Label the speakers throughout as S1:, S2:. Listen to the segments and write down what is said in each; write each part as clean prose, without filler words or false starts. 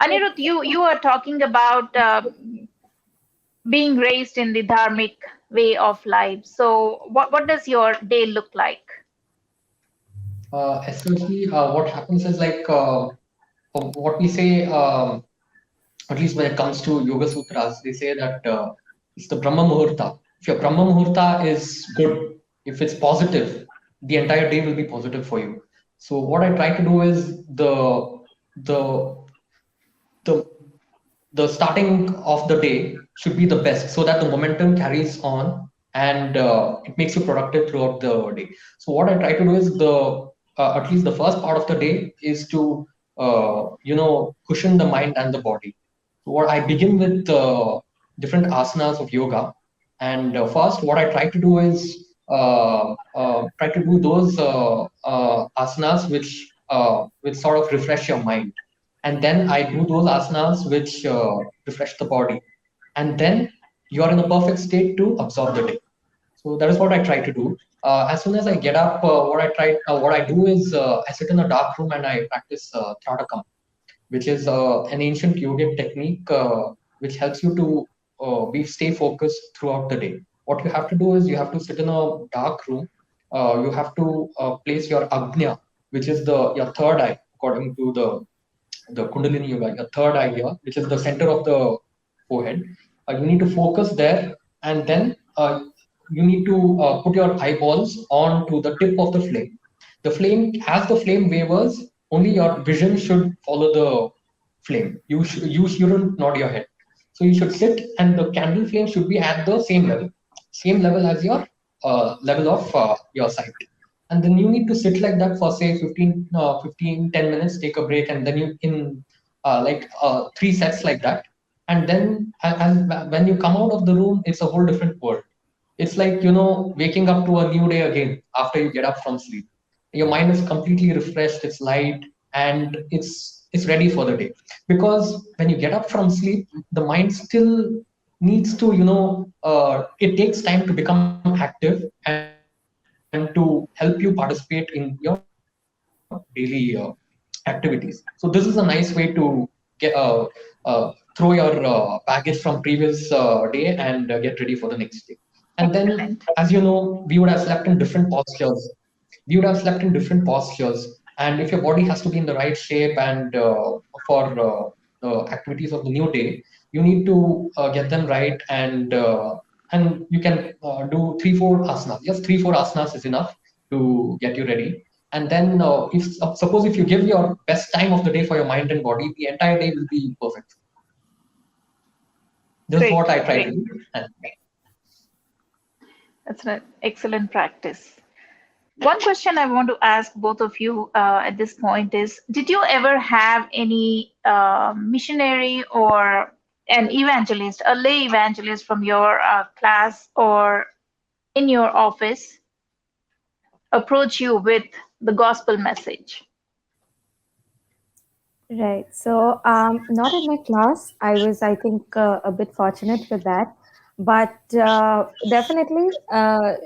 S1: Anirudh, you are talking about being raised in the dharmic way of life. So, what does your day look like?
S2: Essentially, what happens is like what we say, at least when it comes to Yoga Sutras, they say that it's the Brahma Muhurta. If your Brahma Muhurta is good, if it's positive, the entire day will be positive for you. So what I try to do is the the the starting of the day should be the best so that the momentum carries on and it makes you productive throughout the day. So what I try to do is the at least the first part of the day is to cushion the mind and the body. So what I begin with different asanas of yoga, and first what I try to do is try to do those asanas which sort of refresh your mind, and then I do those asanas which refresh the body, and then you are in a perfect state to absorb the day. So that is what I try to do. As soon as I get up, what I do is I sit in a dark room and I practice Tratakam, which is an ancient yogic technique which helps you to be stay focused throughout the day. What you have to do is you have to sit in a dark room. You have to place your agnya, which is the your third eye, according to the Kundalini Yoga, your third eye here, which is the center of the forehead. You need to focus there, and then you need to put your eyeballs onto the tip of the flame. The flame, as the flame wavers, only your vision should follow the flame. You shouldn't nod your head. So you should sit, and the candle flame should be at the same level as your level of your sight. And then you need to sit like that for say 10 minutes, take a break, and then you in three sets like that. And then when you come out of the room, it's a whole different world. It's like, waking up to a new day again after you get up from sleep. Your mind is completely refreshed, it's light, and it's ready for the day. Because when you get up from sleep, the mind still needs to, it takes time to become active and to help you participate in your daily activities. So this is a nice way to throw your baggage from previous day and get ready for the next day. And then, as
S1: Excellent.
S2: you know, we would have slept in different postures. And if your body has to be in the right shape and for the activities of the new day, you need to get them right, and you can do 3 4 asanas. Just 3 4 asanas is enough to get you ready. And then if suppose if you give your best time of the day for your mind and body, the entire day will be perfect. This is what
S1: Great,
S2: I try to
S1: great.
S2: do. And
S1: That's an excellent practice. One question I want to ask both of you at this point is: did you ever have any missionary or an evangelist, a lay evangelist from your class or in your office approach you with the gospel message?
S3: Right. So, not in my class. I was, I think, a bit fortunate with that. But definitely, I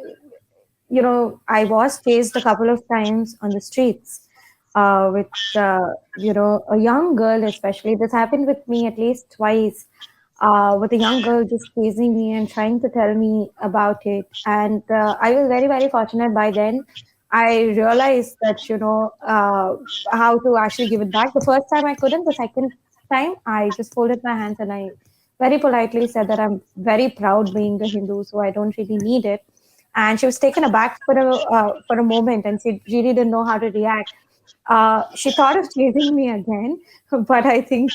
S3: was chased a couple of times on the streets with, a young girl, especially. This happened with me at least twice, with a young girl just chasing me and trying to tell me about it. And I was very, very fortunate by then. I realized that, how to actually give it back. The first time I couldn't, the second time I just folded my hands and I very politely said that I'm very proud being a Hindu, so I don't really need it. And she was taken aback for a moment, and she really didn't know how to react. She thought of chasing me again, but I think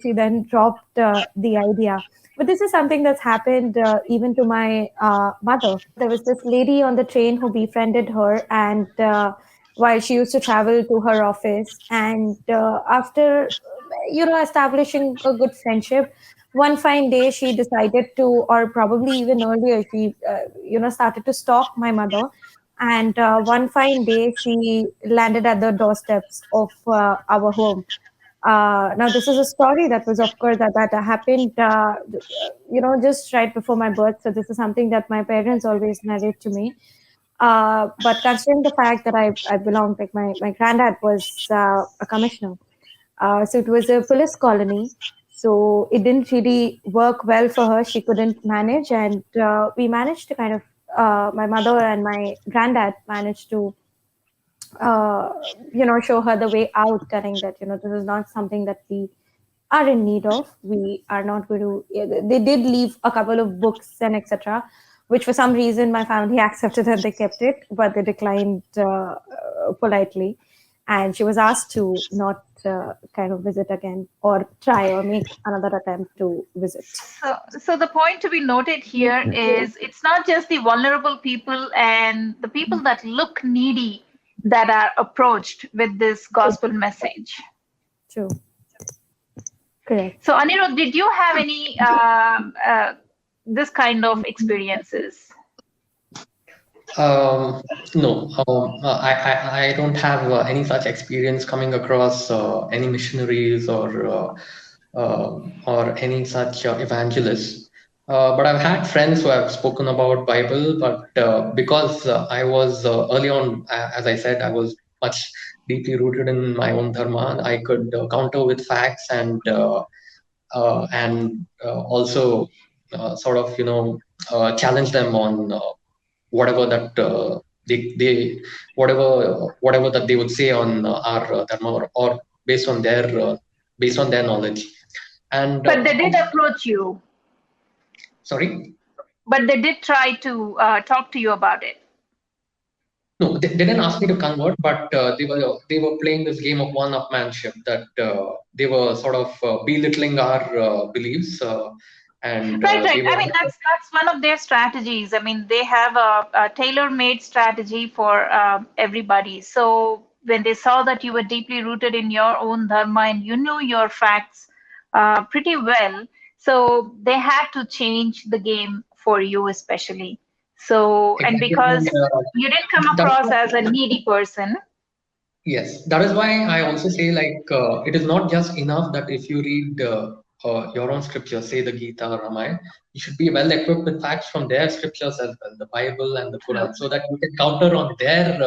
S3: she then dropped the idea. But this is something that's happened even to my mother. There was this lady on the train who befriended her, and while she used to travel to her office, and after establishing a good friendship, one fine day she decided to, or probably even earlier, she started to stalk my mother. And one fine day, she landed at the doorsteps of our home. Now, this is a story that was, of course, that happened, just right before my birth. So this is something that my parents always narrate to me. But considering the fact that I belonged, like my granddad was a commissioner, So it was a police colony. So it didn't really work well for her. She couldn't manage, and we managed to kind of, my mother and my granddad managed to, uh, show her the way out, telling that, this is not something that we are in need of. We are not going to. They did leave a couple of books and etc., which for some reason my family accepted and they kept it, but they declined politely. And she was asked to not kind of visit again or try or make another attempt to visit.
S1: So the point to be noted here is it's not just the vulnerable people and the people that look needy that are approached with this gospel message.
S3: True. Correct.
S1: So Anirudh, did you have any this kind of experiences?
S2: No, I don't have any such experience coming across any missionaries or any such evangelists. But I've had friends who have spoken about Bible, but because I was early on, as I said, I was much deeply rooted in my own dharma. I could counter with facts and also sort of challenge them on whatever that they whatever that they would say on our dharma or based on their knowledge. And
S1: But they did approach you.
S2: sorry.
S1: But they did try to talk to you about it.
S2: No, they didn't ask me to convert, but they were playing this game of one-upmanship that they were sort of belittling our beliefs, and
S1: Right, right.
S2: they
S1: I
S2: were.
S1: mean, that's one of their strategies. I mean, they have a tailor-made strategy for everybody. So when they saw that you were deeply rooted in your own dharma and you knew your facts pretty well, so they had to change the game for you, especially. So, and
S2: Exactly.
S1: because
S2: And
S1: you didn't come
S2: that's
S1: across
S2: what,
S1: as a needy person.
S2: yes, that is why I also say like it is not just enough that if you read your own scriptures, say the Gita or Ramayana, you should be well equipped with facts from their scriptures as well, the Bible and the Quran, so that you can counter on their.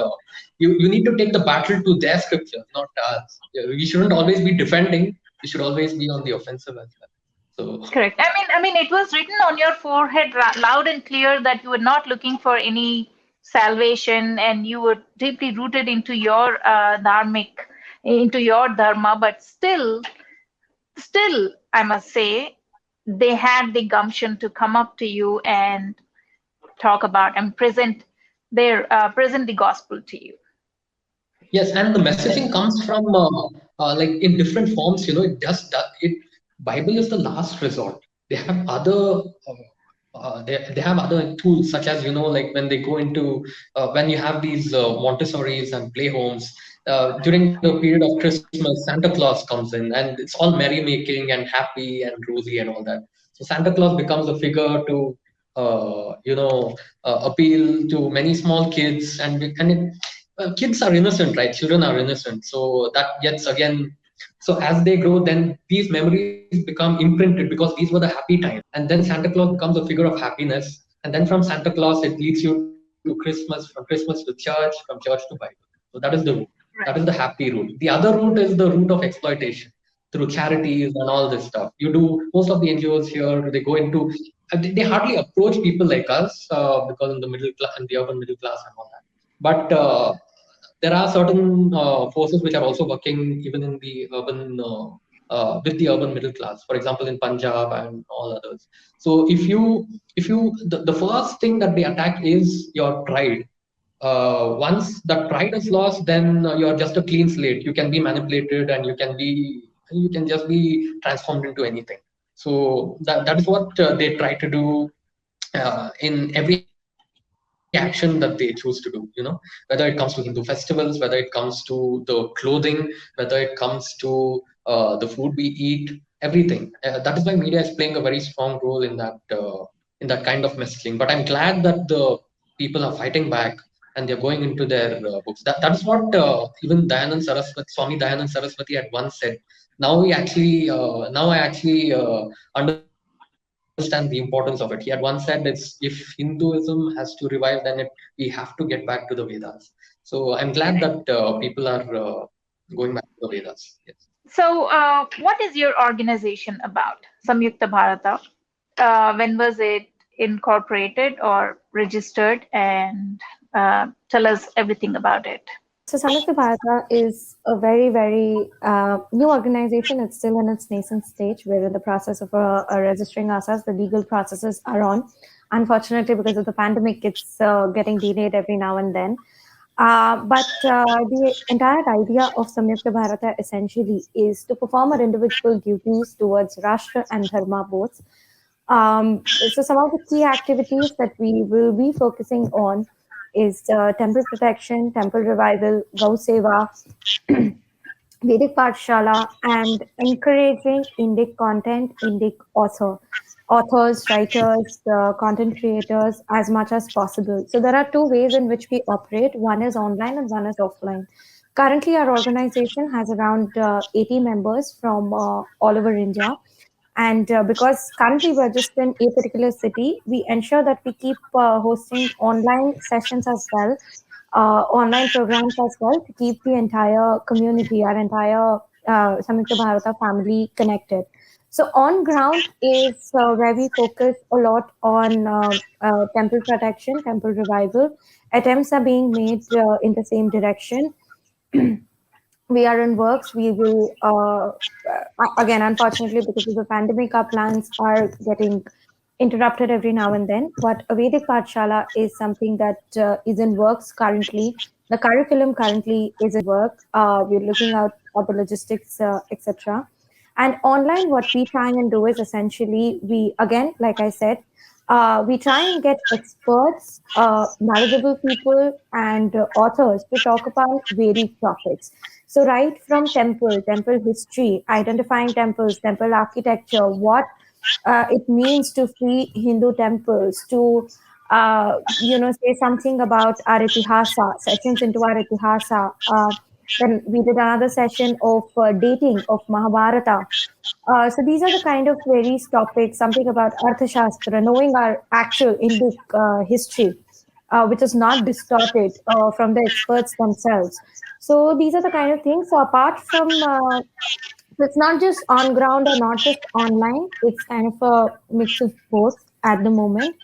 S2: You need to take the battle to their scriptures, not ours. We shouldn't always be defending. We should always be on the offensive as well. So
S1: Correct. I mean, it was written on your forehead loud and clear that you were not looking for any salvation, and you were deeply rooted into your into your dharma. But still, I must say, they had the gumption to come up to you and talk about and present the gospel to you.
S2: yes, and the messaging comes from like in different forms. It just it. Bible is the last resort. They have other they have other tools such as like when they go into when you have these Montessori's and play homes during the period of Christmas, Santa Claus comes in and it's all merrymaking and happy and rosy and all that. So Santa Claus becomes a figure to appeal to many small kids kids are innocent, right? Children are innocent. So that gets again. So as they grow, then these memories become imprinted because these were the happy times. And then Santa Claus becomes a figure of happiness. And then from Santa Claus, it leads you to Christmas, from Christmas to church, from church to Bible. So that is the route. That is the happy route. The other route is the route of exploitation through charities and all this stuff. You do most of the NGOs here. They go into they hardly approach people like us because in the middle class and the urban middle class and all that. But there are certain forces which are also working even in the urban with the urban middle class. For example, in Punjab and all others. So if you the first thing that they attack is your pride. Once that pride is lost, then you're just a clean slate. You can be manipulated and you can just be transformed into anything. So that is what they try to do in every action that they choose to do, whether it comes to Hindu festivals, whether it comes to the clothing, whether it comes to the food we eat, everything. That is why media is playing a very strong role in that kind of messaging. But I'm glad that the people are fighting back and they're going into their books. That is what even Swami Dayanand Saraswati had once said. Now I actually understand the importance of it. He had once said, if Hinduism has to revive, then we have to get back to the Vedas. So I'm glad that people are going back to the Vedas. Yes.
S1: So, what is your organization about, Samyukta Bharata? When was it incorporated or registered? And tell us everything about it.
S3: So Samyukta Bharata is a very, very new organization. It's still in its nascent stage. We're in the process of registering ourselves. The legal processes are on. Unfortunately, because of the pandemic, it's getting delayed every now and then. But the entire idea of Samyukta Bharata essentially is to perform our individual duties towards Rashtra and Dharma both. So some of the key activities that we will be focusing on is temple protection, temple revival, Gau Seva, Vedic Pathshala, and encouraging Indic content, Indic authors, writers, content creators as much as possible. So there are two ways in which we operate. One is online and one is offline. Currently, our organization has around 80 members from all over India. And because currently we're just in a particular city, we ensure that we keep hosting online sessions as well, online programs as well, to keep the entire community, our entire Samyukta Bharata family connected. So on ground is where we focus a lot on temple protection, temple revival. Attempts are being made in the same direction. We are in works. We will, again, unfortunately, because of the pandemic, our plans are getting interrupted every now and then. But a Vedic Pathshala is something that is in works currently. The curriculum currently is in work. We're looking out at the logistics, etc. And online, what we try and do is essentially, we, again, like I said, we try and get experts, knowledgeable people, and authors to talk about varied topics. So, right from temple history, identifying temples, temple architecture, what it means to free Hindu temples, to say something about our itihasa, sessions into our itihasa. Then we did another session of dating of Mahabharata. So these are the kind of various topics, something about Arthashastra, knowing our actual Indic history, which is not distorted from the experts themselves. So these are the kind of things. So apart from, it's not just on ground or not just online, it's kind of a mix of both at the moment.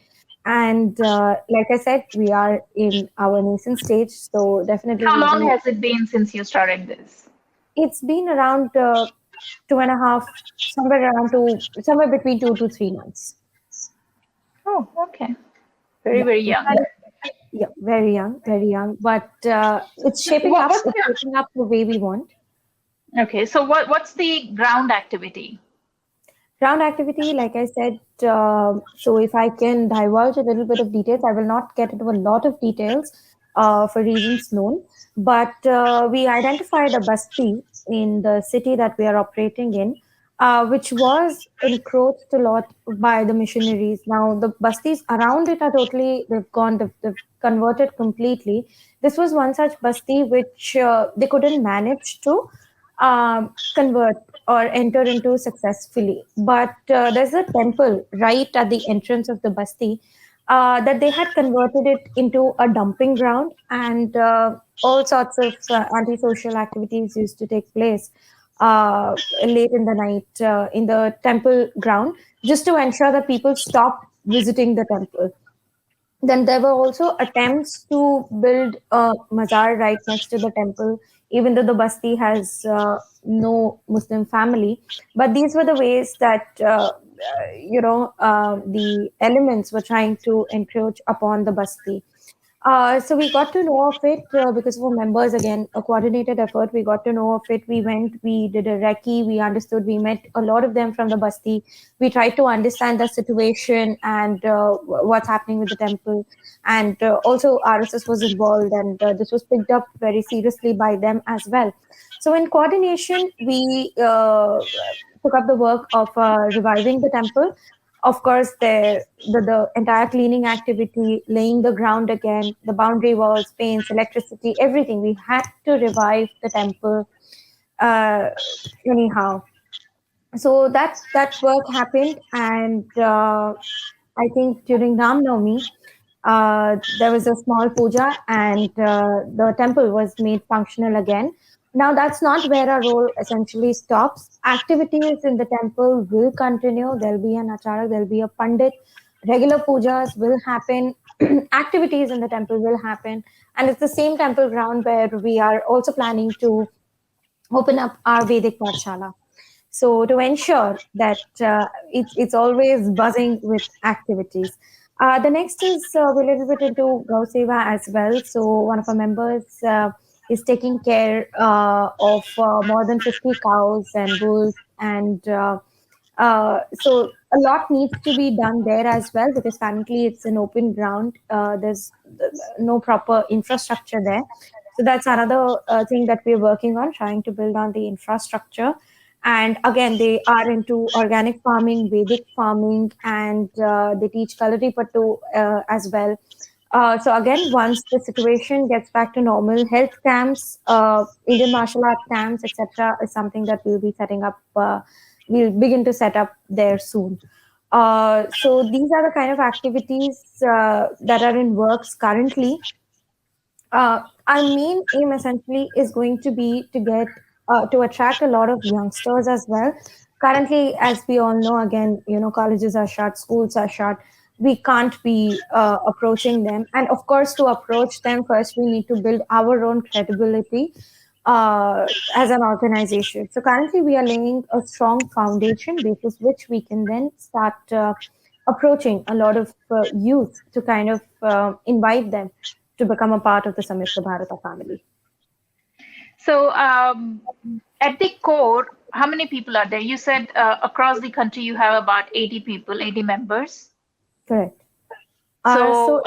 S3: And like I said, we are in our nascent stage, so definitely
S1: How
S3: we'll
S1: long
S3: be.
S1: has it been since you started this?
S3: It's been around 2.5, somewhere between 2 to 3 months.
S1: Oh, okay. Very,
S3: Yeah,
S1: very
S3: we
S1: young.
S3: started, yeah, very young, but it's shaping
S1: What,
S3: up.
S1: what's
S3: It's shaping up the way we want.
S1: okay, so what's the ground activity?
S3: Ground activity, like I said, so if I can divulge a little bit of details, I will not get into a lot of details for reasons known. But we identified a basti in the city that we are operating in, which was encroached a lot by the missionaries. Now, the bastis around it are totally, they've converted completely. This was one such basti which they couldn't manage to convert or enter into successfully. But there's a temple right at the entrance of the basti that they had converted it into a dumping ground, and all sorts of antisocial activities used to take place late in the night in the temple ground, just to ensure that people stop visiting the temple. Then there were also attempts to build a mazar right next to the temple, even though the basti has no Muslim family. But these were the ways that the elements were trying to encroach upon the basti. So we got to know of it because of our members, again, a coordinated effort. We got to know of it. We went, we did a recce, we understood, we met a lot of them from the Basti. We tried to understand the situation and what's happening with the temple. And also, RSS was involved, and this was picked up very seriously by them as well. So, in coordination, we took up the work of reviving the temple. Of course, the entire cleaning activity, laying the ground again, the boundary walls, paints, electricity, everything. We had to revive the temple uh, anyhow. So that work happened, and I think during Ram Navami, there was a small puja, and the temple was made functional again. Now, that's not where our role essentially stops. Activities in the temple will continue. There'll be an acharak, there'll be a pandit, regular pujas will happen, activities in the temple will happen. And it's the same temple ground where we are also planning to open up our Vedic Pathshala. So to ensure that it's always buzzing with activities. The next is we're a little bit into Gau Seva as well. So one of our members is taking care of more than 50 cows and bulls, and so a lot needs to be done there as well, because currently it's an open ground. There's no proper infrastructure there. So that's another thing that we're working on, trying to build on the infrastructure. And again, they are into organic farming, Vedic farming, and they teach Kalari Pattu as well. So again, once the situation gets back to normal, health camps, Indian martial art camps, etc., is something that we'll be setting up. We'll begin to set up there soon. So these are the kind of activities that are in works currently. Our main aim essentially is going to be to get to attract a lot of youngsters as well. Currently, as we all know, again, colleges are shut, schools are shut. We can't be approaching them, and of course, to approach them first, we need to build our own credibility as an organization. So currently, we are laying a strong foundation basis which we can then start approaching a lot of youth to kind of invite them to become a part of the Samyukta Bharata family.
S1: So, at the core, how many people are there? You said across the country you have about 80 people, 80 members.
S3: Correct.
S1: So,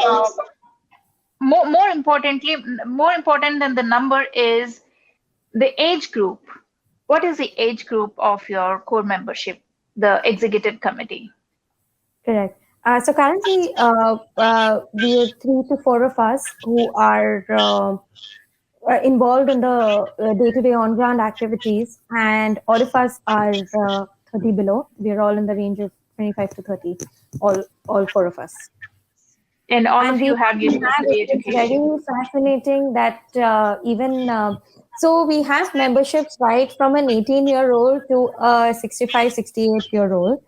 S1: more importantly, more important than the number is the age group. What is the age group of your core membership, the executive committee?
S3: Correct. So currently, we are 3 to 4 of us who are involved in the day-to-day on-ground activities, and all of us are 30 below. We are all in the range of 25 to 30, all 4 of us.
S1: And all of you have university education.
S3: It's very fascinating that even so we have memberships right from an 18-year-old to a 65, 68-year-old.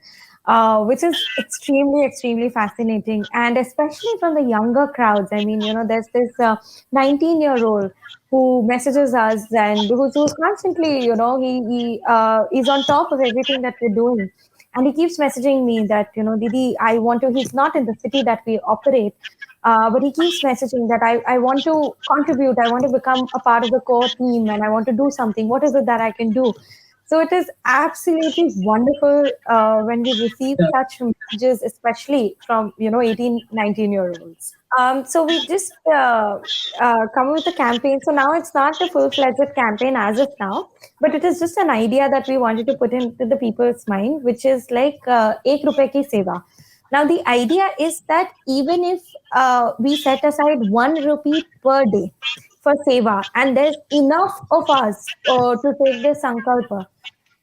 S3: Which is extremely, extremely fascinating. And especially from the younger crowds. I mean, there's this 19-year-old who messages us and who's constantly, he is on top of everything that we're doing. And he keeps messaging me that, Didi, he's not in the city that we operate, but he keeps messaging that I want to contribute, I want to become a part of the core team, and I want to do something. What is it that I can do? So it is absolutely wonderful when we receive such messages, especially from 18, 19-year-olds. So we just come with a campaign. So now it's not a full-fledged campaign as of now, but it is just an idea that we wanted to put into the people's mind, which is like Ek Rupaye Ki Seva. Now the idea is that even if we set aside 1 rupee per day for seva, and there's enough of us to take this sankalpa,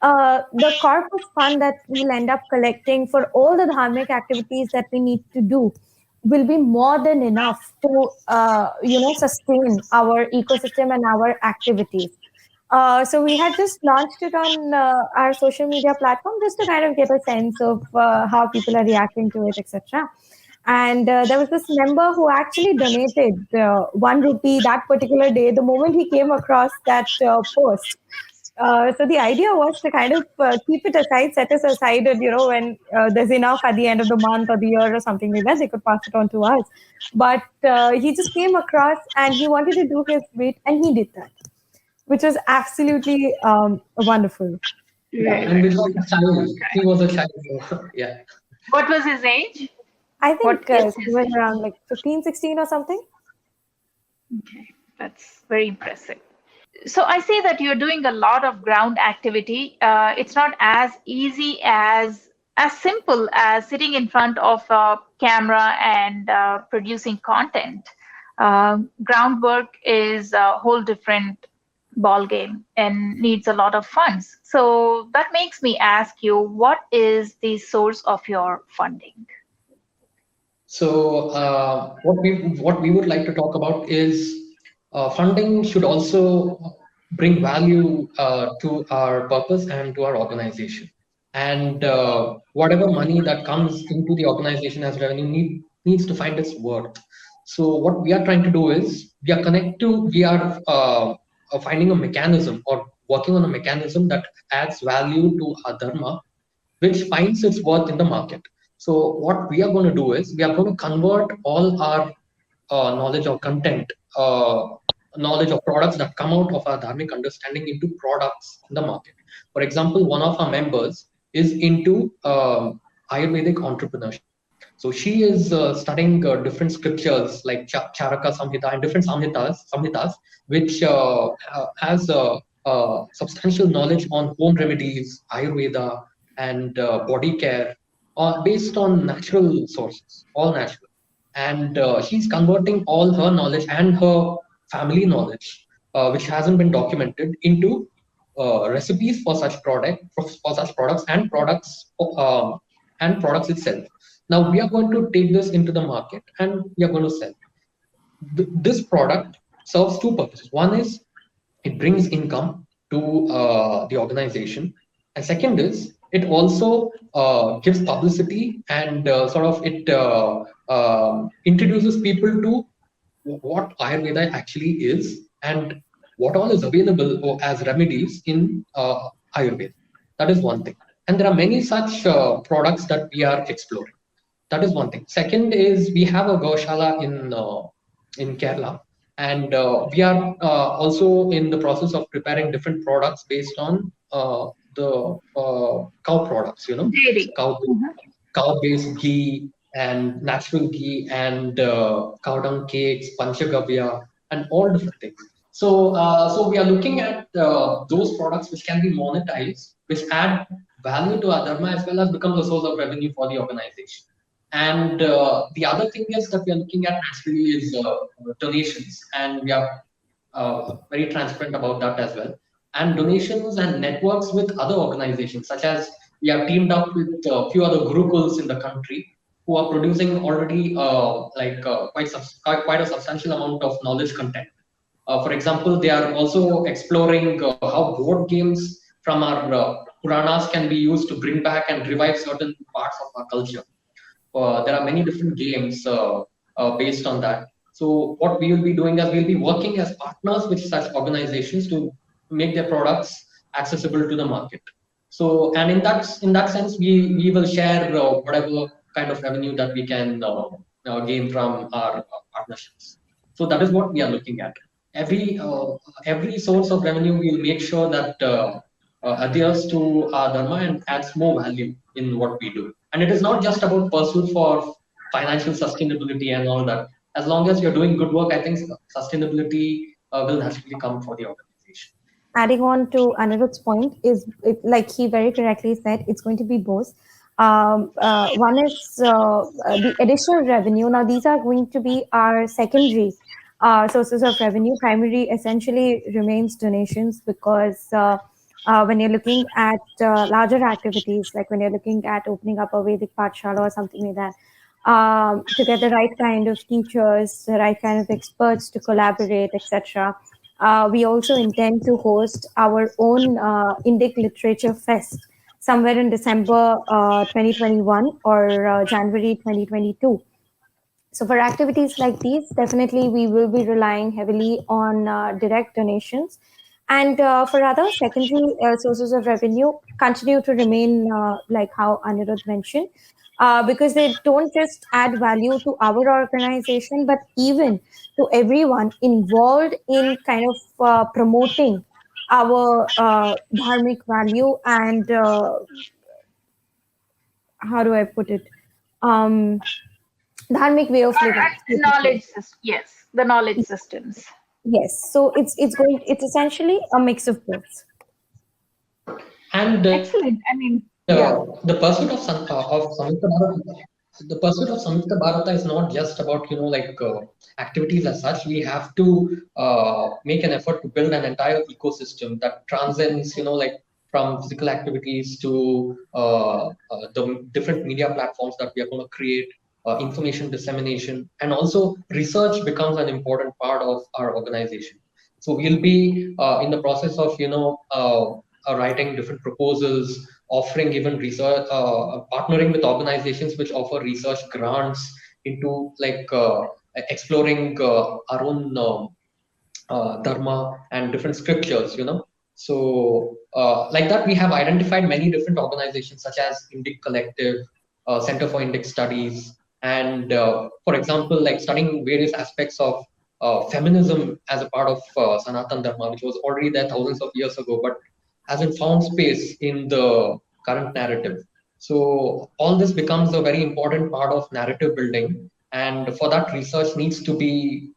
S3: the corpus fund that we'll end up collecting for all the dharmic activities that we need to do will be more than enough to sustain our ecosystem and our activities. So we had just launched it on our social media platform just to kind of get a sense of how people are reacting to it, etc. And there was this member who actually donated 1 rupee that particular day the moment he came across that post. So the idea was to kind of keep it aside, set it aside, and when there's enough at the end of the month or the year or something like that, they could pass it on to us. But he just came across and he wanted to do his bit, and he did that, which was absolutely wonderful.
S2: Yeah, and he was a child. He was a child. Yeah.
S1: What was his age?
S3: I think he was around like 15, 16 or something.
S1: Okay, that's very impressive. So I see that you're doing a lot of ground activity. It's not as easy as simple as sitting in front of a camera and producing content. Groundwork is a whole different ball game and needs a lot of funds. So that makes me ask you, what is the source of your funding?
S2: So what we would like to talk about is funding should also bring value to our purpose and to our organization. And whatever money that comes into the organization as revenue needs to find its worth. So what we are trying to do is we are finding a mechanism or working on a mechanism that adds value to our dharma, which finds its worth in the market. So what we are going to do is we are going to convert all our knowledge of content, knowledge of products that come out of our dharmic understanding into products in the market. For example, one of our members is into Ayurvedic entrepreneurship. So she is studying different scriptures like Charaka Samhita and different samhitas, which has substantial knowledge on home remedies, Ayurveda, and body care, based on natural sources, all natural. And she's converting all her knowledge and her family knowledge, which hasn't been documented, into recipes for for such products and products itself. Now we are going to take this into the market and we are going to sell. This product serves two purposes. One is it brings income to the organization, and second is it also gives publicity and sort of it introduces people to what Ayurveda actually is and what all is available as remedies in Ayurveda. That is one thing. And there are many such products that we are exploring. That is one thing. Second is we have a Gaushala in Kerala, and we are also in the process of preparing different products based on the cow products.
S1: Dairy.
S2: Cow cow-based ghee and natural ghee and cow dung cakes, panchagavya, and all different things. So we are looking at those products which can be monetized, which add value to our dharma as well as become the source of revenue for the organization. And the other thing is that we are looking at naturally is donations, and we are very transparent about that as well. And donations and networks with other organizations, such as we have teamed up with a few other gurukuls in the country who are producing already quite a substantial amount of knowledge content. For example, they are also exploring how board games from our Puranas can be used to bring back and revive certain parts of our culture. There are many different games based on that. So what we will be doing is we'll be working as partners with such organizations to make their products accessible to the market. So, and in that sense, we will share whatever kind of revenue that we can gain from our partnerships. So that is what we are looking at. Every source of revenue, we'll make sure that adheres to our dharma and adds more value in what we do. And it is not just about pursuit for financial sustainability and all that. As long as you're doing good work, I think sustainability will naturally come for the organization.
S3: Adding on to Anirudh's point is, like he very correctly said, it's going to be both. One is the additional revenue. Now, these are going to be our secondary sources of revenue. Primary essentially remains donations, because when you're looking at larger activities, like when you're looking at opening up a Vedic Pathshala or something like that, to get the right kind of teachers, the right kind of experts to collaborate, etc. We also intend to host our own Indic Literature Fest somewhere in December 2021 or January 2022. So for activities like these, definitely we will be relying heavily on direct donations. And for other secondary sources of revenue, continue to remain like how Anirudh mentioned, because they don't just add value to our organization, but even to everyone involved in kind of promoting our dharmic value and how do I put it? Dharmic way of living.
S1: Yes, the knowledge systems.
S3: Yes, so it's essentially a mix of both.
S2: And
S1: excellent. I mean,
S2: the pursuit of Samyukta Bharata, the pursuit of Samyukta Bharata is not just about activities as such. We have to make an effort to build an entire ecosystem that transcends from physical activities to the different media platforms that we are going to create, information dissemination, and also research becomes an important part of our organization. So we'll be in the process of writing different proposals, offering even research, partnering with organizations which offer research grants into like exploring our own dharma and different scriptures, So, like that, we have identified many different organizations such as Indic Collective, Center for Indic Studies, and for example, like studying various aspects of feminism as a part of Sanatan Dharma, which was already there thousands of years ago, but hasn't found space in the current narrative. So, all this becomes a very important part of narrative building, and for that, research needs to be,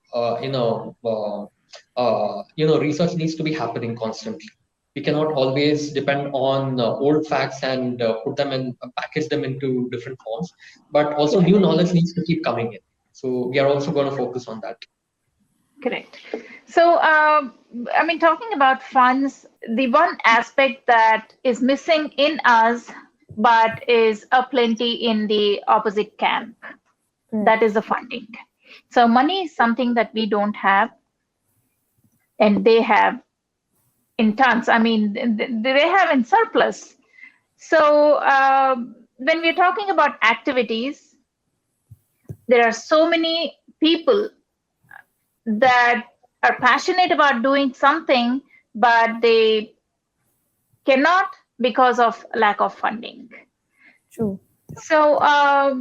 S2: research needs to be happening constantly. We cannot always depend on old facts and put them in, package them into different forms, but also new
S1: Correct.
S2: knowledge needs to keep coming in. So we are also going to focus on that.
S1: Correct. So, I mean, talking about funds, the one aspect that is missing in us, but is aplenty in the opposite camp, that is the funding. So, money is something that we don't have, and they have in tons. I mean, they have in surplus. So, when we're talking about activities, there are so many people that are passionate about doing something, but they cannot because of lack of funding.
S3: True.
S1: So I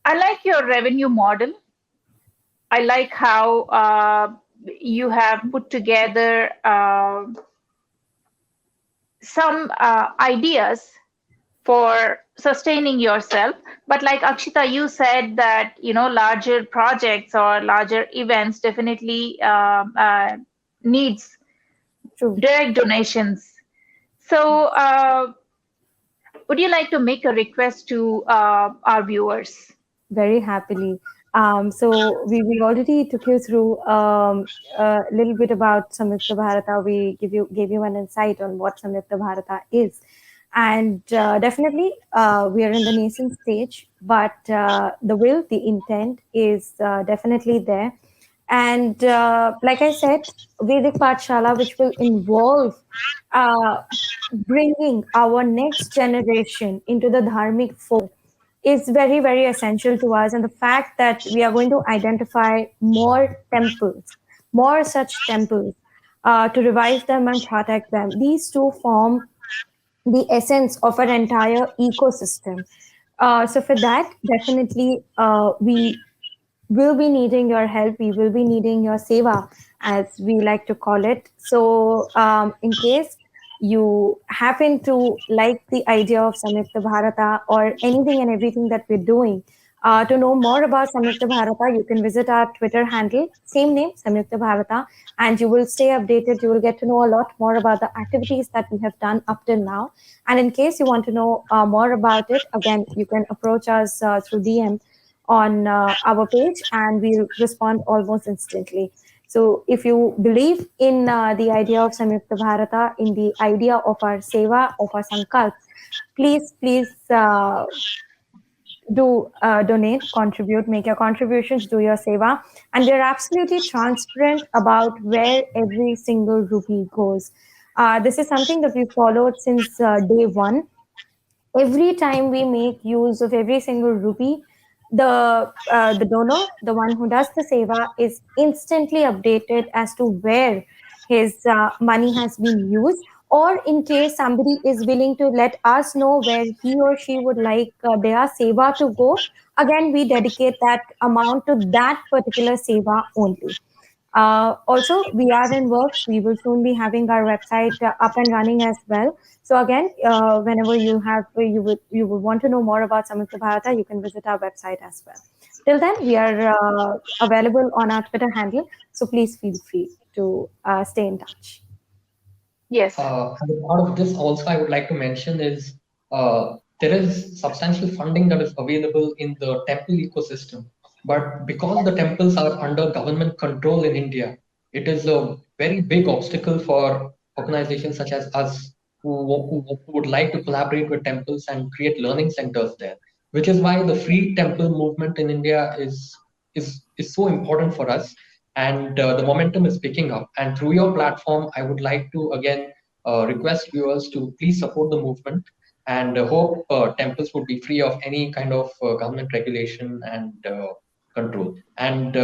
S1: like your revenue model. I like how you have put together some ideas for sustaining yourself. But like Akshita, you said that larger projects or larger events definitely needs
S3: True.
S1: direct donations. So would you like to make a request to our viewers?
S3: Very happily. So we already took you through a little bit about Samyukta Bharata. We gave you an insight on what Samyukta Bharata is, and definitely we are in the nascent stage, but the will, the intent is definitely there. And like I said, Vedic Pathshala, which will involve uh, bringing our next generation into the dharmic fold, is very, very essential to us. And the fact that we are going to identify more temples, more such temples, to revive them and protect them, these two form the essence of an entire ecosystem. So for that, definitely we will be needing your help. We will be needing your seva, as we like to call it. So, in case you happen to like the idea of Samyukta Bharata or anything and everything that we're doing, to know more about Samyukta Bharata, you can visit our Twitter handle, same name, Samyukta Bharata, and you will stay updated. You will get to know a lot more about the activities that we have done up till now. And in case you want to know more about it, again, you can approach us through DM on our page, and we'll respond almost instantly. So if you believe in the idea of Samyukta Bharata, in the idea of our seva, of our sankalp, please do donate, contribute, make your contributions, do your seva, and we're absolutely transparent about where every single rupee goes. This is something that we followed since day one. Every time we make use of every single rupee, the donor, the one who does the seva, is instantly updated as to where his money has been used, or in case somebody is willing to let us know where he or she would like their seva to go, again we dedicate that amount to that particular seva only. Also, we are in works. We will soon be having our website up and running as well. So again, whenever you would want to know more about Samyukta Bharata, you can visit our website as well. Till then, we are available on our Twitter handle. So please feel free to stay in touch.
S1: Yes.
S2: As a part of this, also, I would like to mention is there is substantial funding that is available in the temple ecosystem. But because the temples are under government control in India, it is a very big obstacle for organizations such as us who would like to collaborate with temples and create learning centers there. Which is why the free temple movement in India is so important for us. and the momentum is picking up. And through your platform, I would like to again request viewers to please support the movement, and hope temples would be free of any kind of government regulation and control, and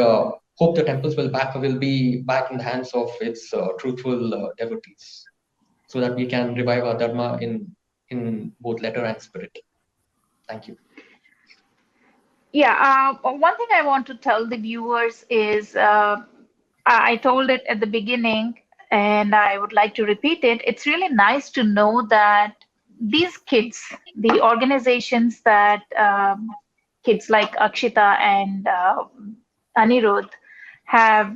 S2: hope the temples will be back in the hands of its truthful devotees, so that we can revive our dharma in both letter and spirit. Thank you.
S1: Yeah, one thing I want to tell the viewers is I told it at the beginning, and I would like to repeat it. It's really nice to know that these kids, the organizations that kids like Akshita and Anirudh have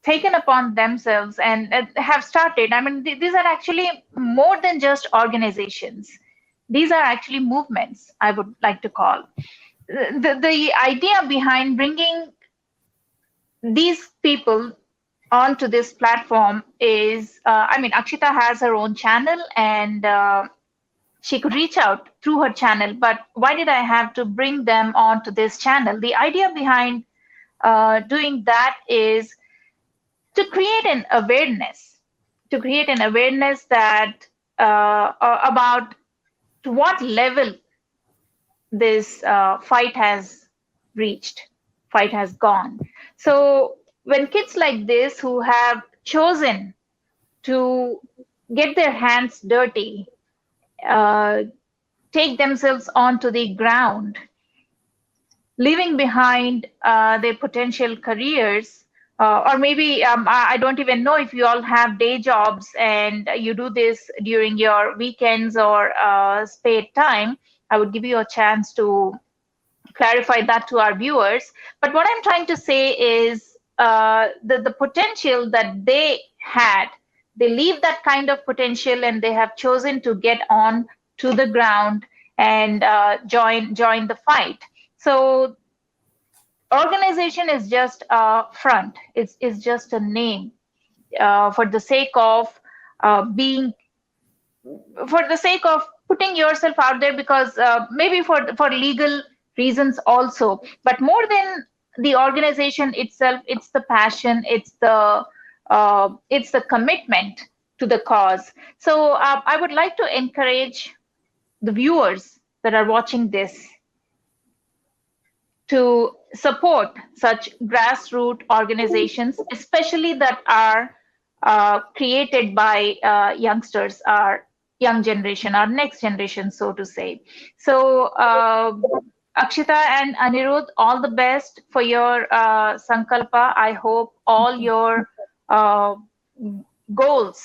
S1: taken upon themselves and have started. I mean, these are actually more than just organizations. These are actually movements, I would like to call. The idea behind bringing these people onto this platform is, I mean, Akshita has her own channel and she could reach out through her channel, but why did I have to bring them onto this channel? The idea behind doing that is to create an awareness, that about to what level this fight has gone. So when kids like this who have chosen to get their hands dirty, uh, take themselves onto the ground, leaving behind their potential careers, or maybe I don't even know if you all have day jobs and you do this during your weekends or spare time. I would give you a chance to clarify that to our viewers. But what I'm trying to say is the potential that they had, they leave that kind of potential and they have chosen to get on to the ground and join the fight. So organization is just a front. It's just a name for the sake of being, for the sake of putting yourself out there, because maybe for legal reasons also, but more than the organization itself, it's the passion, it's the commitment to the cause. So I would like to encourage the viewers that are watching this to support such grassroots organizations, especially that are created by youngsters, our young generation, our next generation, so to say. So, Akshita and Anirudh, all the best for your Sankalpa. I hope all your uh, goals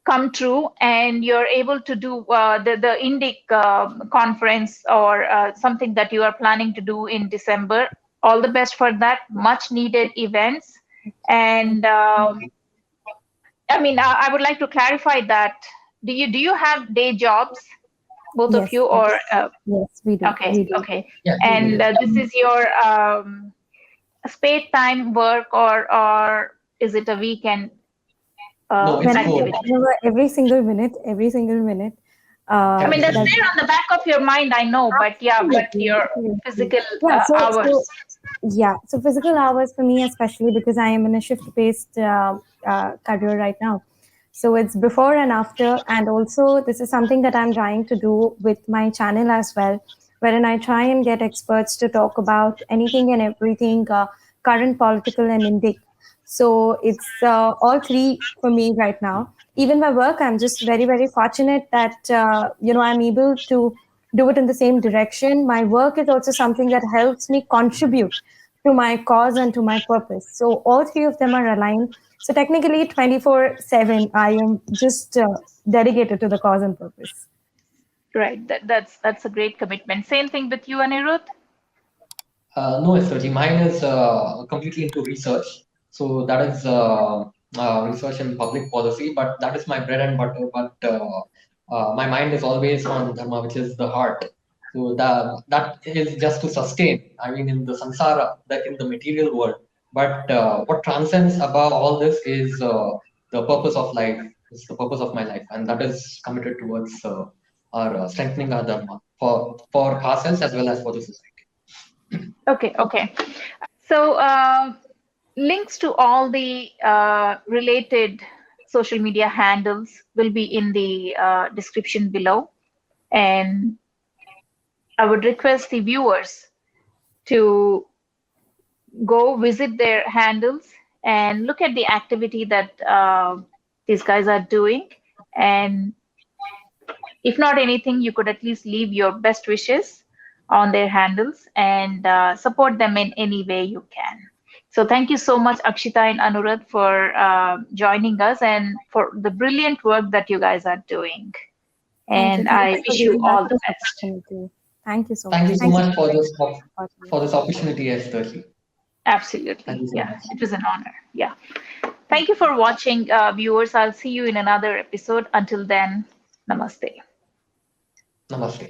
S1: come true and you're able to do the Indic conference or something that you are planning to do in December. All the best for that, much needed events. And I mean, I would like to clarify that. Do you have day jobs, both of
S3: Yes,
S1: you, or
S3: yes, we do.
S1: okay,
S3: We do.
S1: okay.
S2: Yeah.
S1: And this is your spare time work, or is it a weekend
S2: No, it's
S1: activity?
S3: Whenever, every single minute.
S1: I mean, that's
S3: That's
S1: there on the back of your mind, I know, but yeah, but
S3: absolutely,
S1: your
S3: absolutely.
S1: physical
S3: Yeah,
S1: hours.
S3: yeah, so physical hours for me, especially because I am in a shift-based career right now. So it's before and after, and also this is something that I'm trying to do with my channel as well, wherein I try and get experts to talk about anything and everything, current political and Indic. So it's all three for me right now. Even my work, I'm just very, very fortunate that I'm able to do it in the same direction. My work is also something that helps me contribute to my cause and to my purpose. So all three of them are aligned. So technically, 24/7, I am just dedicated to the cause and purpose.
S1: Right. That's a great commitment. Same thing with you, Anirudh.
S2: No, Esther, mine is completely into research. So that is research in public policy, but that is my bread and butter. But my mind is always on dharma, which is the heart. So that is just to sustain. I mean, in the samsara, that in the material world. But what transcends above all this is the purpose of life. Is the purpose of my life, and that is committed towards our strengthening our dharma for ourselves as well as for the society.
S1: Okay, okay. So, links to all the related social media handles will be in the description below. And I would request the viewers to go visit their handles and look at the activity that these guys are doing. And if not anything, you could at least leave your best wishes on their handles and support them in any way you can. So thank you so much, Akshita and Anirudh, for joining us and for the brilliant work that you guys are doing.
S3: Thank you.
S1: And
S3: Thank you
S1: I
S3: for
S1: wish you
S3: giving us
S1: all the
S3: this
S1: best.
S3: opportunity. Thank you so
S2: Thank
S3: much.
S2: you so
S3: Thank you
S2: much
S3: for the
S2: for this
S3: opportunity.
S2: opportunity, Esther. Thank
S1: Absolutely.
S2: you so
S1: Yeah,
S2: much.
S1: it was an honor. Yeah.
S3: Thank
S1: Thank you
S3: you.
S1: for watching, viewers. I'll see you in another episode. Until then, namaste.
S2: Namaste.